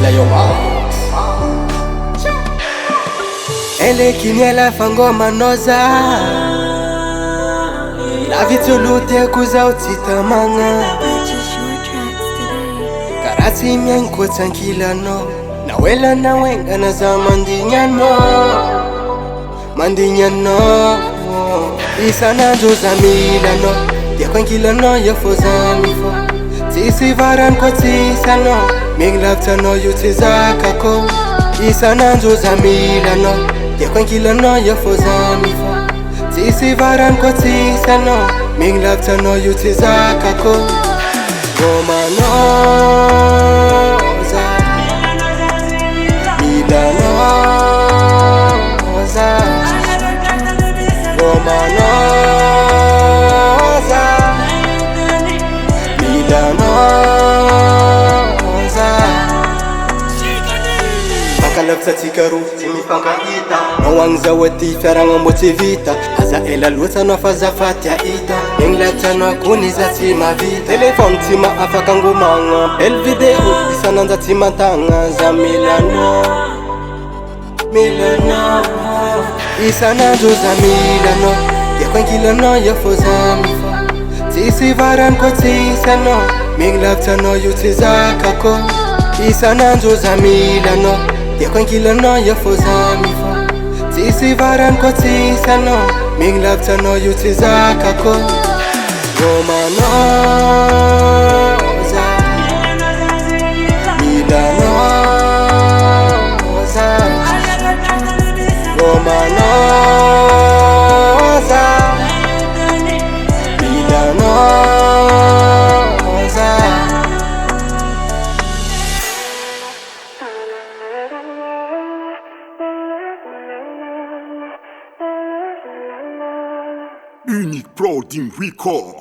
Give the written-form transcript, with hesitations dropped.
Layo ele kiniela fangoma noza la vitulute kuza utitamanga karati mianko tankilano na wela na wenga na za mandinyano isana joza milano dia kwankilano ya fozamifo tisi varan kwa tisano minglaptano yutizakako isana joza milano dia kwankilano ya fozamifo tisi varan kwa tisano minglaptano yutizakako Romanoza Milanoza Romanoza Milanoza Pakalapsa tikaru timipankaita Nawangza wati feranga motivita Aza ela luta no fazafati ya ita Minglata no kuniza tima vita Telefon tima afakangu manga Bel video isananza tima tanga za Milano Isananzo za Milano Ya kwankilano ya fozamifo Tisi varan kwa tisano Minglata no yutizakako Isananzo za Milano Ya kwankilano ya fozamifo Tisi varan kwa tisano Minglaptano yutizakako Romanoza Milanoza Romanoza Milanoza Unique Pro Team Record.